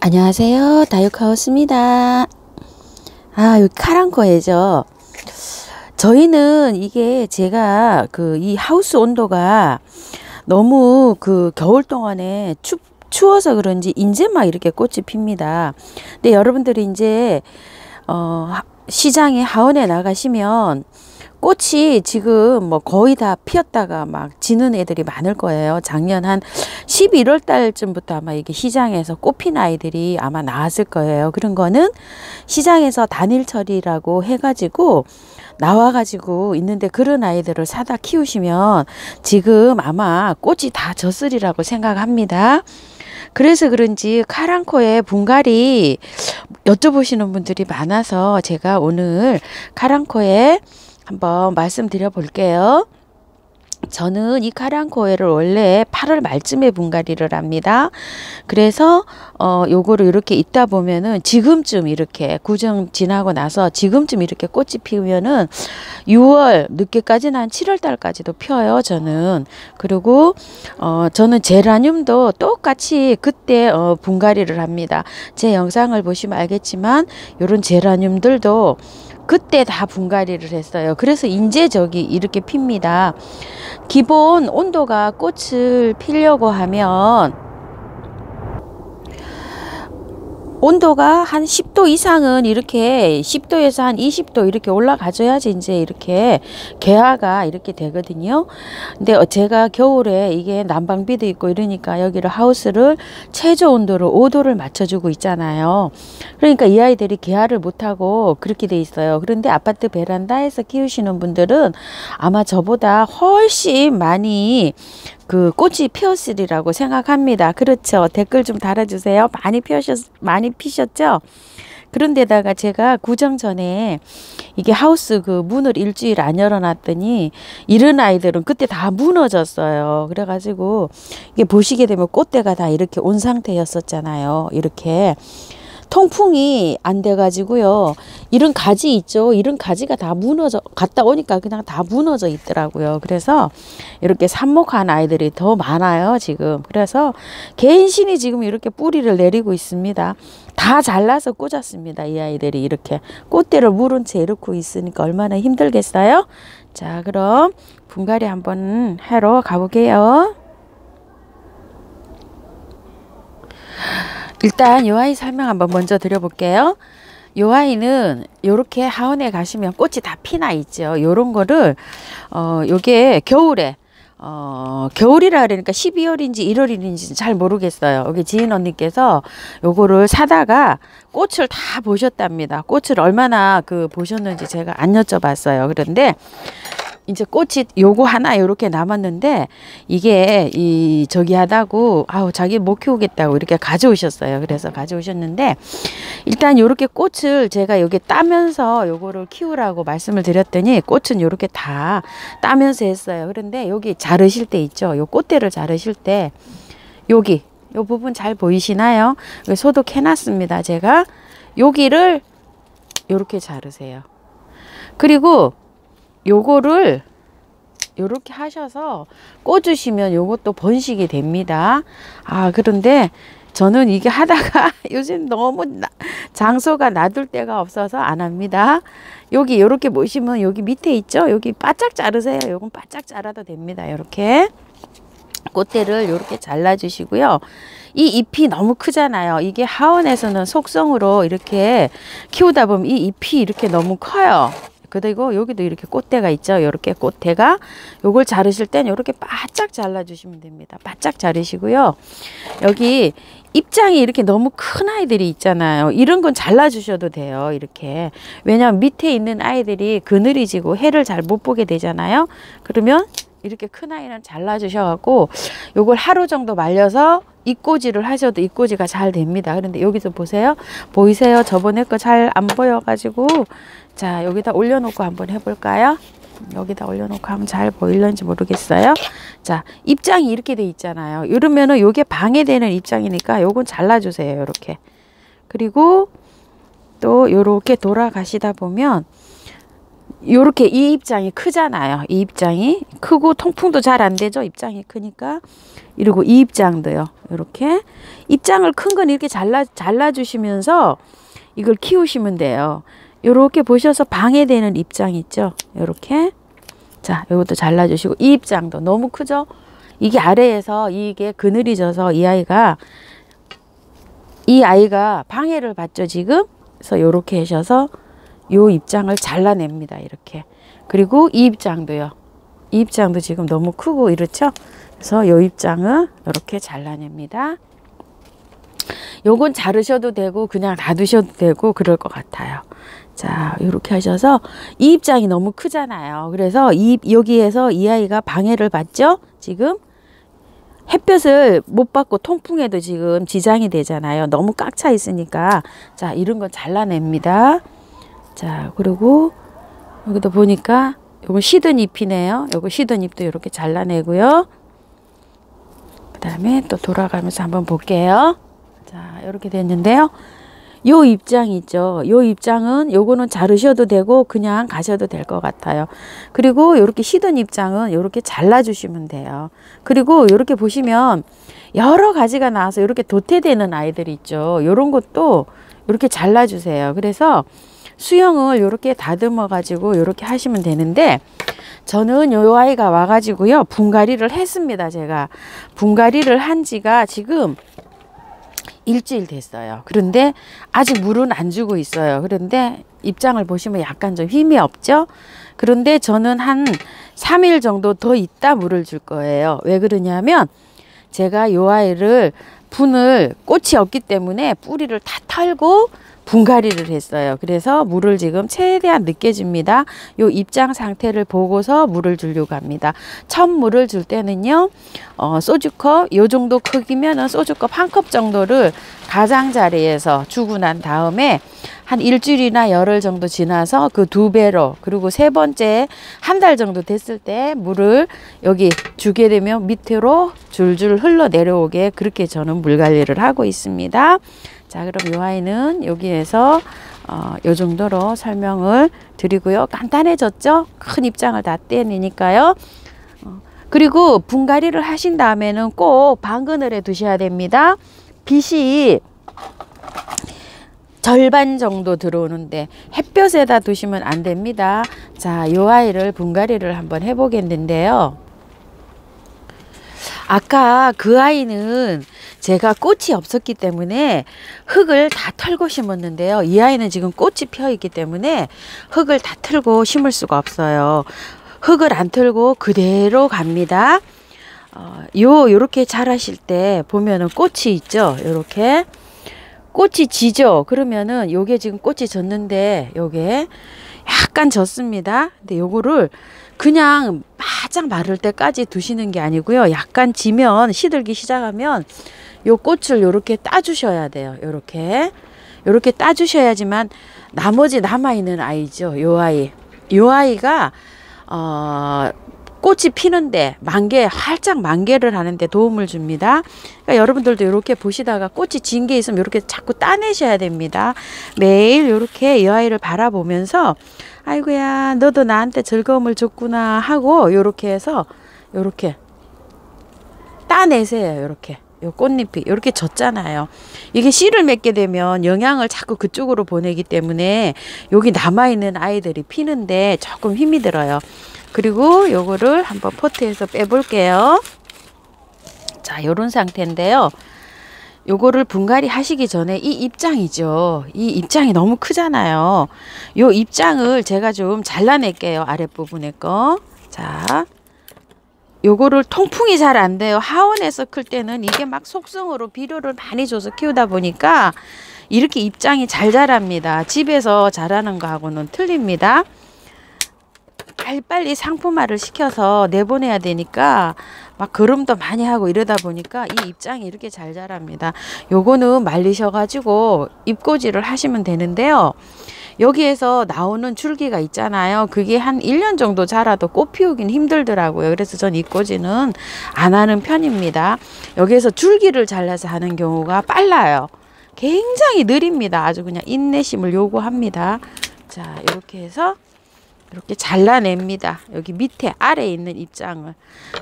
안녕하세요. 다육하우스입니다. 여기 카랑코예죠. 저희는 이게 제가 이 하우스 온도가 너무 겨울 동안에 추워서 그런지 이제 막 이렇게 꽃이 핍니다. 근데 여러분들이 이제 시장에 하원에 나가시면 꽃이 지금 뭐 거의 다 피었다가 막 지는 애들이 많을 거예요. 작년 한 11월 달쯤부터 아마 이게 시장에서 꽃 핀 아이들이 아마 나왔을 거예요. 그런 거는 시장에서 단일 처리라고 해가지고 나와가지고 있는데, 그런 아이들을 사다 키우시면 지금 아마 꽃이 다 졌으리라고 생각합니다. 그래서 그런지 카랑코의 분갈이 여쭤보시는 분들이 많아서 제가 오늘 카랑코에 한번 말씀드려 볼게요. 저는 이 카랑코에를 원래 8월 말쯤에 분갈이를 합니다. 그래서 요거를 이렇게 있다 보면은 지금쯤 이렇게 구정 지나고 나서 지금쯤 이렇게 꽃이 피우면은 6월 늦게까지는 한 7월 달까지도 펴요, 저는. 그리고 저는 제라늄도 똑같이 그때 분갈이를 합니다. 제 영상을 보시면 알겠지만 요런 제라늄들도 그때 다 분갈이를 했어요. 그래서 이제 저기 이렇게 핍니다. 기본 온도가 꽃을 피려고 하면 온도가 한 10도 이상은 이렇게 10도에서 한 20도 이렇게 올라가줘야지 이제 이렇게 개화가 이렇게 되거든요. 근데 제가 겨울에 이게 난방비도 있고 이러니까 여기를 하우스를 최저 온도를 5도를 맞춰주고 있잖아요. 그러니까 이 아이들이 개화를 못하고 그렇게 돼 있어요. 그런데 아파트 베란다에서 키우시는 분들은 아마 저보다 훨씬 많이 꽃이 피었으리라고 생각합니다. 그렇죠. 댓글 좀 달아주세요. 많이 피셨죠? 그런데다가 제가 구정 전에 이게 하우스 문을 일주일 안 열어놨더니 이런 아이들은 그때 다 무너졌어요. 그래가지고 이게 보시게 되면 꽃대가 다 이렇게 온 상태였었잖아요. 이렇게. 통풍이 안 돼 가지고요. 이런 가지 있죠. 이런 가지가 다 갔다 오니까 그냥 다 무너져 있더라고요. 그래서 이렇게 삽목한 아이들이 더 많아요, 지금. 그래서 갠신히 지금 이렇게 뿌리를 내리고 있습니다. 다 잘라서 꽂았습니다, 이 아이들이. 이렇게 꽃대를 물은 채 이렇게 있으니까 얼마나 힘들겠어요? 자, 그럼 분갈이 한번 하러 가볼게요. 일단 이 아이 설명 한번 먼저 드려볼게요. 이 아이는 요렇게 하원에 가시면 꽃이 다 피나 있죠. 요런 거를 요게 겨울에 겨울이라 그러니까 12월인지 1월인지 잘 모르겠어요. 여기 지인 언니께서 요거를 사다가 꽃을 다 보셨답니다. 꽃을 얼마나 보셨는지 제가 안 여쭤봤어요. 그런데 이제 꽃이 요거 하나 요렇게 남았는데 이게 저기 하다고 자기 못 키우겠다고 이렇게 가져오셨어요. 그래서 가져오셨는데 일단 요렇게 꽃을 제가 여기 따면서 요거를 키우라고 말씀을 드렸더니 꽃은 요렇게 다 따면서 했어요. 그런데 여기 자르실 때 있죠. 요 꽃대를 자르실 때 여기 요 부분 잘 보이시나요? 소독해 놨습니다. 제가 여기를 요렇게 자르세요. 그리고 요거를 요렇게 하셔서 꽂으시면 요것도 번식이 됩니다. 그런데 저는 이게 하다가 요즘 너무 장소가 놔둘 데가 없어서 안 합니다. 여기 요렇게 보시면 여기 밑에 있죠? 여기 바짝 자르세요. 요건 바짝 자라도 됩니다. 요렇게 꽃대를 요렇게 잘라 주시고요. 이 잎이 너무 크잖아요. 이게 하원에서는 속성으로 이렇게 키우다 보면 이 잎이 이렇게 너무 커요. 그리고 여기도 이렇게 꽃대가 있죠. 이렇게 꽃대가 요걸 자르실 땐 이렇게 바짝 잘라 주시면 됩니다. 바짝 자르시고요. 여기 입장이 이렇게 너무 큰 아이들이 있잖아요. 이런 건 잘라 주셔도 돼요. 이렇게. 왜냐면 밑에 있는 아이들이 그늘이 지고 해를 잘 못 보게 되잖아요. 그러면 이렇게 큰 아이는 잘라 주셔갖고 요걸 하루 정도 말려서 잎꽂이를 하셔도 잎꽂이가 잘 됩니다. 그런데 여기서 보세요. 보이세요? 저번에 거 잘 안 보여가지고 자, 여기다 올려놓고 한번 해볼까요? 여기다 올려놓고 하면 잘 보일런지 모르겠어요. 자, 입장이 이렇게 돼 있잖아요. 이러면은 요게 방해되는 입장이니까 요건 잘라주세요. 이렇게. 그리고 또 요렇게 돌아가시다 보면 요렇게 이 입장이 크잖아요. 이 입장이 크고 통풍도 잘 안 되죠. 입장이 크니까. 그리고 이 입장도요. 요렇게 입장을 큰 건 이렇게 잘라 주시면서 이걸 키우시면 돼요. 요렇게 보셔서 방해되는 입장 있죠. 요렇게. 자, 요것도 잘라 주시고 이 입장도 너무 크죠. 이게 아래에서 이게 그늘이 져서 이 아이가 방해를 받죠, 지금. 그래서 요렇게 하셔서 요 입장을 잘라냅니다. 이렇게. 그리고 이 입장도요. 이 입장도 지금 너무 크고 이렇죠. 그래서 요 입장을 이렇게 잘라냅니다. 요건 자르셔도 되고 그냥 놔두셔도 되고 그럴 것 같아요. 자, 이렇게 하셔서 이 입장이 너무 크잖아요. 그래서 여기에서 이 아이가 방해를 받죠. 지금 햇볕을 못 받고 통풍에도 지금 지장이 되잖아요. 너무 꽉 차 있으니까. 자, 이런 건 잘라냅니다. 자, 그리고 여기도 보니까 요거 시든 잎이네요. 요거 시든 잎도 이렇게 잘라내고요. 그 다음에 또 돌아가면서 한번 볼게요. 자, 이렇게 됐는데요. 요 입장 있죠. 요 입장은 요거는 자르셔도 되고 그냥 가셔도 될 것 같아요. 그리고 요렇게 시든 입장은 요렇게 잘라주시면 돼요. 그리고 요렇게 보시면 여러 가지가 나와서 요렇게 도태되는 아이들 있죠. 요런 것도 요렇게 잘라주세요. 그래서 수영을 요렇게 다듬어 가지고 요렇게 하시면 되는데 저는 요 아이가 와가지고요 분갈이를 했습니다. 제가 분갈이를 한 지가 지금 일주일 됐어요. 그런데 아직 물은 안 주고 있어요. 그런데 입장을 보시면 약간 좀 힘이 없죠. 그런데 저는 한 3일 정도 더 있다 물을 줄 거예요. 왜 그러냐면 제가 요 아이를 꽃이 없기 때문에 뿌리를 다 털고 분갈이를 했어요. 그래서 물을 지금 최대한 늦게 줍니다. 요 입장 상태를 보고서 물을 주려고 합니다. 첫 물을 줄 때는요, 소주컵, 요 정도 크기면은 소주컵 한 컵 정도를 가장자리에서 주고 난 다음에 한 일주일이나 열흘 정도 지나서 그 2배로, 그리고 세 번째 한 달 정도 됐을 때 물을 여기 주게 되면 밑으로 줄줄 흘러 내려오게 그렇게 저는 물 관리를 하고 있습니다. 자, 그럼 이 아이는 여기에서 요 정도로 설명을 드리고요. 간단해졌죠? 큰 입장을 다 떼내니까요. 그리고 분갈이를 하신 다음에는 꼭 방그늘에 두셔야 됩니다. 빛이 절반 정도 들어오는데 햇볕에다 두시면 안 됩니다. 자, 이 아이를 분갈이를 한번 해보겠는데요. 아까 그 아이는 제가 꽃이 없었기 때문에 흙을 다 털고 심었는데요. 이 아이는 지금 꽃이 펴 있기 때문에 흙을 다 털고 심을 수가 없어요. 흙을 안 털고 그대로 갑니다. 요렇게 자라실 때 보면은 꽃이 있죠. 요렇게 꽃이 지죠. 그러면은 요게 지금 꽃이 졌는데 요게 약간 졌습니다. 근데 요거를 그냥 바짝 마를 때까지 두시는 게 아니고요. 약간 지면 시들기 시작하면 요 꽃을 요렇게 따주셔야 돼요. 요렇게 따주셔야지만 나머지 남아있는 아이죠. 요 아이가 꽃이 피는데 활짝 만개를 하는데 도움을 줍니다. 그러니까 여러분들도 이렇게 보시다가 꽃이 진 게 있으면 이렇게 자꾸 따내셔야 됩니다. 매일 이렇게 이 아이를 바라보면서 아이고야 너도 나한테 즐거움을 줬구나 하고 이렇게 해서 이렇게 따내세요. 이렇게 요 꽃잎이 이렇게 졌잖아요. 이게 씨를 맺게 되면 영양을 자꾸 그쪽으로 보내기 때문에 여기 남아있는 아이들이 피는데 조금 힘이 들어요. 그리고 요거를 한번 포트에서 빼볼게요. 자, 요런 상태인데요. 요거를 분갈이 하시기 전에 이 입장이죠. 이 입장이 너무 크잖아요. 요 입장을 제가 좀 잘라낼게요. 아랫부분에 거. 자, 요거를 통풍이 잘 안 돼요. 하원에서 클 때는 이게 막 속성으로 비료를 많이 줘서 키우다 보니까 이렇게 입장이 잘 자랍니다. 집에서 자라는 거하고는 틀립니다. 빨리빨리 상품화를 시켜서 내보내야 되니까 막 거름도 많이 하고 이러다 보니까 이 입장이 이렇게 잘 자랍니다. 요거는 말리셔가지고 잎꽂이를 하시면 되는데요. 여기에서 나오는 줄기가 있잖아요. 그게 한 1년 정도 자라도 꽃 피우긴 힘들더라고요. 그래서 전 잎꽂이는 안 하는 편입니다. 여기에서 줄기를 잘라서 하는 경우가 빨라요. 굉장히 느립니다. 아주 그냥 인내심을 요구합니다. 자, 이렇게 해서 이렇게 잘라냅니다. 여기 밑에 아래에 있는 입장을.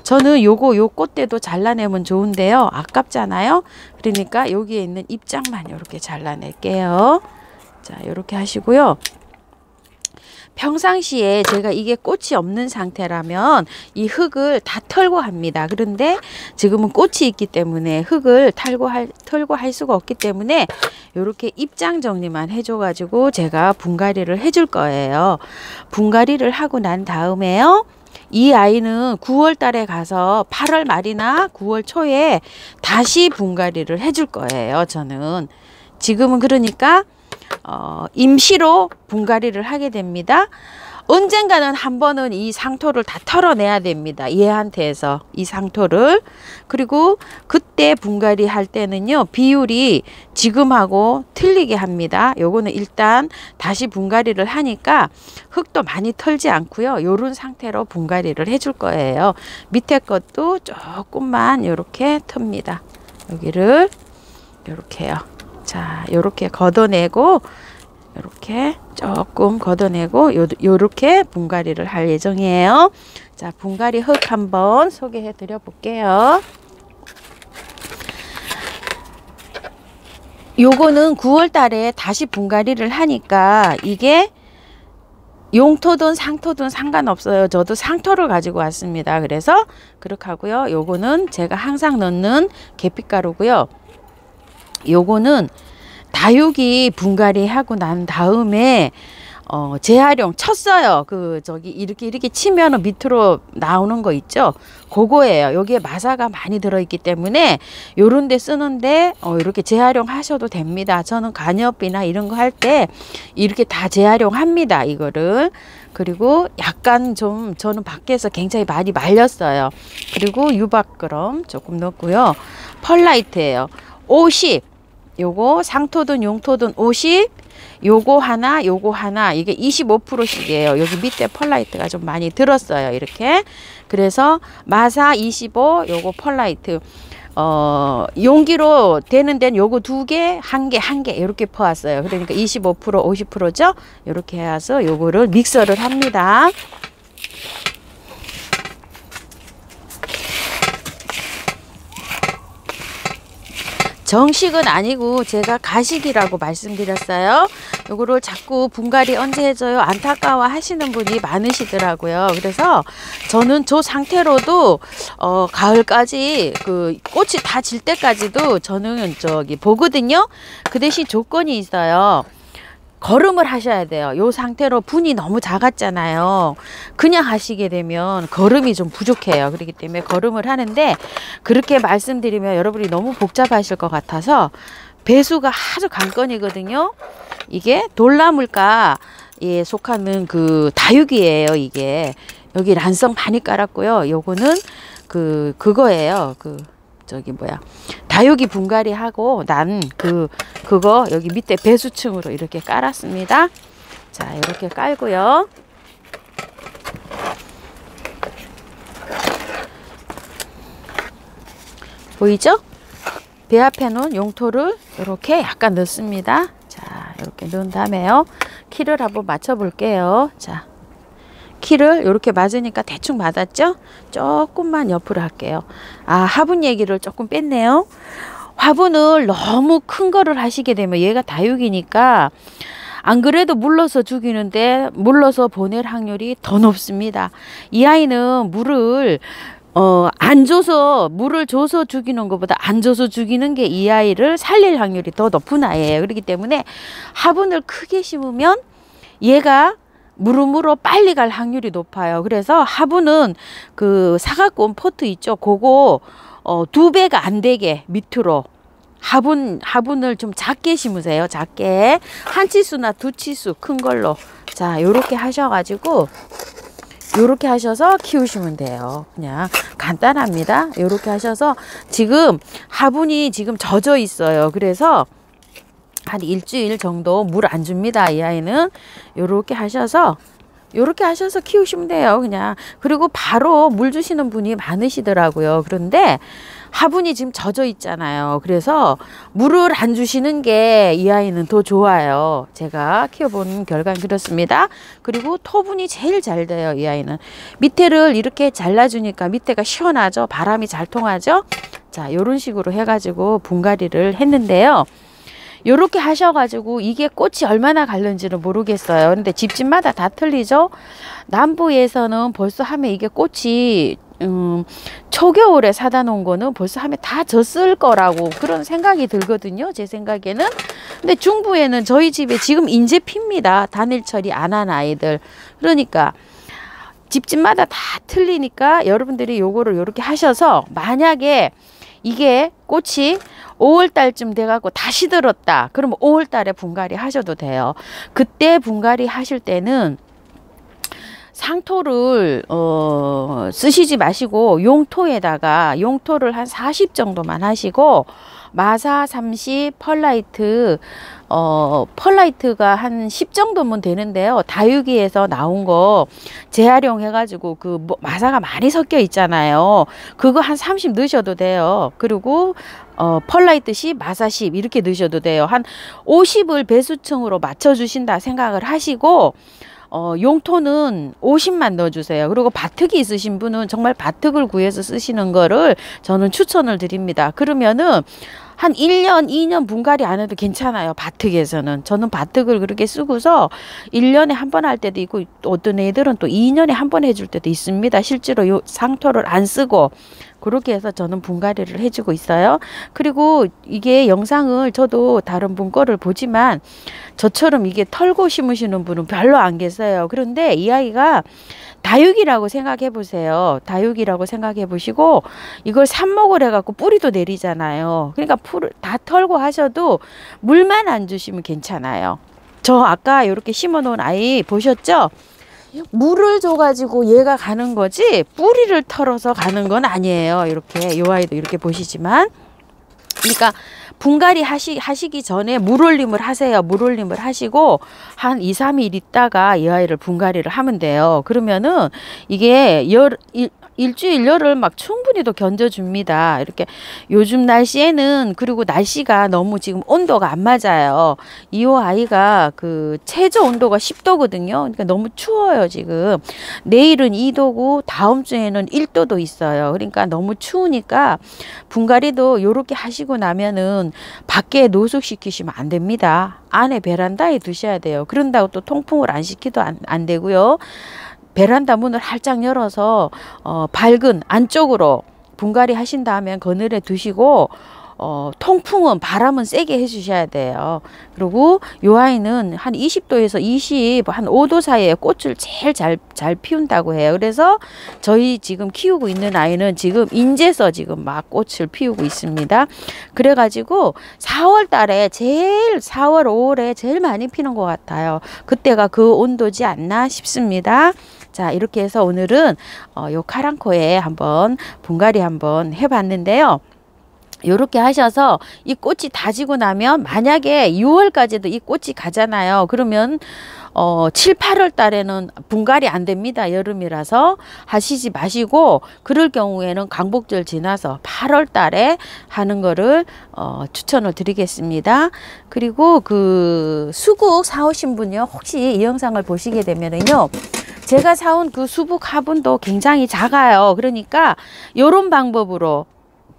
저는 요 꽃대도 잘라내면 좋은데요. 아깝잖아요. 그러니까 여기에 있는 입장만 이렇게 잘라낼게요. 자, 이렇게 하시고요. 평상시에 제가 이게 꽃이 없는 상태라면 이 흙을 다 털고 합니다. 그런데 지금은 꽃이 있기 때문에 흙을 털고 할 수가 없기 때문에 이렇게 입장 정리만 해줘 가지고 제가 분갈이를 해줄 거예요. 분갈이를 하고 난 다음에요, 이 아이는 9월 달에 가서 8월 말이나 9월 초에 다시 분갈이를 해줄 거예요. 저는 지금은 그러니까 임시로 분갈이를 하게 됩니다. 언젠가는 한 번은 이 상토를 다 털어내야 됩니다. 얘한테서 이 상토를. 그리고 그때 분갈이 할 때는요, 비율이 지금하고 틀리게 합니다. 요거는 일단 다시 분갈이를 하니까 흙도 많이 털지 않고요, 요런 상태로 분갈이를 해줄 거예요. 밑에 것도 조금만 요렇게 틉니다. 여기를 요렇게요. 자, 요렇게 걷어내고, 요렇게 조금 걷어내고, 요렇게 분갈이를 할 예정이에요. 자, 분갈이 흙 한번 소개해 드려 볼게요. 요거는 9월 달에 다시 분갈이를 하니까 이게 용토든 상토든 상관없어요. 저도 상토를 가지고 왔습니다. 그래서 그렇게 하고요. 요거는 제가 항상 넣는 계피가루고요. 요거는 다육이 분갈이 하고 난 다음에 재활용 쳤어요. 이렇게 치면 밑으로 나오는 거 있죠. 그거예요. 여기에 마사가 많이 들어있기 때문에 요런 데 쓰는데 이렇게 재활용 하셔도 됩니다. 저는 간엽이나 이런 거 할 때 이렇게 다 재활용합니다. 이거를. 그리고 약간 좀 저는 밖에서 굉장히 많이 말렸어요. 그리고 유박그럼 조금 넣고요. 펄라이트예요. 50. 요거 상토든 용토든 50, 요거 하나 이게 25%씩이에요. 여기 밑에 펄라이트가 좀 많이 들었어요. 이렇게. 그래서 마사 25, 요거 펄라이트. 용기로 되는 데는 요거 2개, 1개 이렇게 퍼왔어요. 그러니까 25%, 50%죠. 이렇게 해서 요거를 믹서를 합니다. 정식은 아니고 제가 가식이라고 말씀드렸어요. 요거를 자꾸 분갈이 언제 해줘요? 안타까워 하시는 분이 많으시더라고요. 그래서 저는 저 상태로도 가을까지 그 꽃이 다 질 때까지도 저는 보거든요. 그 대신 조건이 있어요. 거름을 하셔야 돼요. 요 상태로 분이 너무 작았잖아요. 그냥 하시게 되면 거름이 좀 부족해요. 그렇기 때문에 거름을 하는데, 그렇게 말씀드리면 여러분이 너무 복잡하실 것 같아서 배수가 아주 관건이거든요. 이게 돌나물가에 속하는 그 다육이에요. 이게 여기 란성 많이 깔았고요. 요거는 그거예요. 다육이 분갈이 하고 난 그거 여기 밑에 배수층으로 이렇게 깔았습니다. 자, 이렇게 깔고요. 보이죠? 배 앞에 놓은 용토를 이렇게 약간 넣습니다. 자, 이렇게 넣은 다음에요, 키를 한번 맞춰 볼게요. 자, 키를 이렇게 맞으니까 대충 맞았죠? 조금만 옆으로 할게요. 화분 얘기를 조금 뺐네요. 화분을 너무 큰 거를 하시게 되면 얘가 다육이니까 안 그래도 물러서 죽이는데 물러서 보낼 확률이 더 높습니다. 이 아이는 물을 물을 줘서 죽이는 것보다 안 줘서 죽이는 게 이 아이를 살릴 확률이 더 높은 아이예요. 그렇기 때문에 화분을 크게 심으면 얘가 무릎으로 빨리 갈 확률이 높아요. 그래서 화분은 그 사각곰 포트 있죠. 그거 2배가 안 되게 밑으로 화분을 좀 작게 심으세요. 작게. 한 치수나 2치수 큰 걸로. 자, 요렇게 하셔가지고 요렇게 하셔서 키우시면 돼요. 그냥 간단합니다. 요렇게 하셔서 지금 화분이 지금 젖어 있어요. 그래서 한 일주일 정도 물 안 줍니다. 이 아이는 요렇게 하셔서 키우시면 돼요. 그냥. 그리고 바로 물 주시는 분이 많으시더라고요. 그런데 화분이 지금 젖어 있잖아요. 그래서 물을 안 주시는 게 이 아이는 더 좋아요. 제가 키워본 결과는 그렇습니다. 그리고 토분이 제일 잘 돼요. 이 아이는 밑에를 이렇게 잘라주니까 밑에가 시원하죠. 바람이 잘 통하죠. 자, 요런 식으로 해가지고 분갈이를 했는데요. 요렇게 하셔가지고 이게 꽃이 얼마나 갈는지는 모르겠어요. 근데 집집마다 다 틀리죠. 남부에서는 벌써 하면 이게 꽃이 초겨울에 사다 놓은 거는 벌써 하면 다 졌을 거라고 그런 생각이 들거든요. 제 생각에는. 근데 중부에는 저희 집에 지금 인제 핍니다. 단일 처리 안 한 아이들. 그러니까 집집마다 다 틀리니까 여러분들이 요거를 요렇게 하셔서 만약에 이게 꽃이 5월 달쯤 돼갖고 다시 들었다. 그러면 5월 달에 분갈이 하셔도 돼요. 그때 분갈이 하실 때는 상토를 쓰시지 마시고 용토에다가 용토를 한 40 정도만 하시고 마사 30, 펄라이트 펄라이트가 한 10 정도면 되는데요. 다육이에서 나온 거 재활용해 가지고 그 마사가 많이 섞여 있잖아요. 그거 한 30 넣으셔도 돼요. 그리고 펄라이트 10, 마사 10 이렇게 넣으셔도 돼요. 한 50을 배수층으로 맞춰 주신다 생각을 하시고 용토는 50만 넣어주세요. 그리고 바특이 있으신 분은 정말 바특을 구해서 쓰시는 거를 저는 추천을 드립니다. 그러면은 한 1년, 2년 분갈이 안 해도 괜찮아요. 바특에서는. 저는 바특을 그렇게 쓰고서 1년에 한 번 할 때도 있고 어떤 애들은 또 2년에 한 번 해줄 때도 있습니다. 실제로 요 상토를 안 쓰고 그렇게 해서 저는 분갈이를 해주고 있어요. 그리고 이게 영상을 저도 다른 분 거를 보지만 저처럼 이게 털고 심으시는 분은 별로 안 계세요. 그런데 이 아이가 다육이라고 생각해 보세요. 다육이라고 생각해 보시고 이걸 삽목을 해갖고 뿌리도 내리잖아요. 그러니까 풀을 다 털고 하셔도 물만 안 주시면 괜찮아요. 저 아까 이렇게 심어 놓은 아이 보셨죠? 물을 줘가지고 얘가 가는 거지 뿌리를 털어서 가는 건 아니에요. 이렇게 요 아이도 이렇게 보시지만 그러니까 분갈이 하시기 전에 물올림을 하세요. 물올림을 하시고 한 2, 3일 있다가 이 아이를 분갈이를 하면 돼요. 그러면은 이게 일주일 열을 막 충분히 또 견뎌줍니다. 이렇게 요즘 날씨에는 그리고 날씨가 너무 지금 온도가 안 맞아요. 이 아이가 그 최저 온도가 10도거든요. 그러니까 너무 추워요 지금. 내일은 2도고 다음 주에는 1도도 있어요. 그러니까 너무 추우니까 분갈이도 요렇게 하시고 나면은 밖에 노숙시키시면 안 됩니다. 안에 베란다에 두셔야 돼요. 그런다고 또 통풍을 안 시키도 안 되고요. 베란다 문을 활짝 열어서 밝은 안쪽으로 분갈이 하신 다음에 그늘에 두시고 통풍은 바람은 세게 해주셔야 돼요. 그리고 요 아이는 한 20도에서 20, 한 5도 사이에 꽃을 제일 잘 피운다고 해요. 그래서 저희 지금 키우고 있는 아이는 지금 인제서 지금 막 꽃을 피우고 있습니다. 그래가지고 4월 달에 4월, 5월에 제일 많이 피는 것 같아요. 그때가 그 온도지 않나 싶습니다. 자, 이렇게 해서 오늘은 요 카랑코에 한번 분갈이 한번 해봤는데요. 요렇게 하셔서 이 꽃이 다지고 나면 만약에 6월까지도 이 꽃이 가잖아요. 그러면 7, 8월 달에는 분갈이 안 됩니다. 여름이라서 하시지 마시고 그럴 경우에는 광복절 지나서 8월 달에 하는 거를 추천을 드리겠습니다. 그리고 그 수국 사오신 분요. 혹시 이 영상을 보시게 되면은요. 제가 사온 그 수국 화분도 굉장히 작아요. 그러니까 요런 방법으로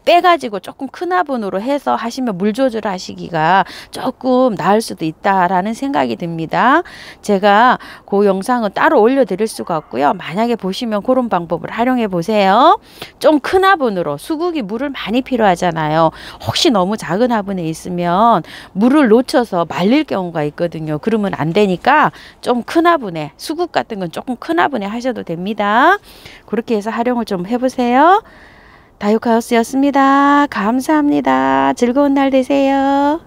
빼가지고 조금 큰 화분으로 해서 하시면 물 조절하시기가 조금 나을 수도 있다라는 생각이 듭니다. 제가 그 영상은 따로 올려드릴 수가 없고요. 만약에 보시면 그런 방법을 활용해 보세요. 좀 큰 화분으로 수국이 물을 많이 필요하잖아요. 혹시 너무 작은 화분에 있으면 물을 놓쳐서 말릴 경우가 있거든요. 그러면 안 되니까 좀 큰 화분에 수국 같은 건 조금 큰 화분에 하셔도 됩니다. 그렇게 해서 활용을 좀 해보세요. 다육하우스였습니다. 감사합니다. 즐거운 날 되세요.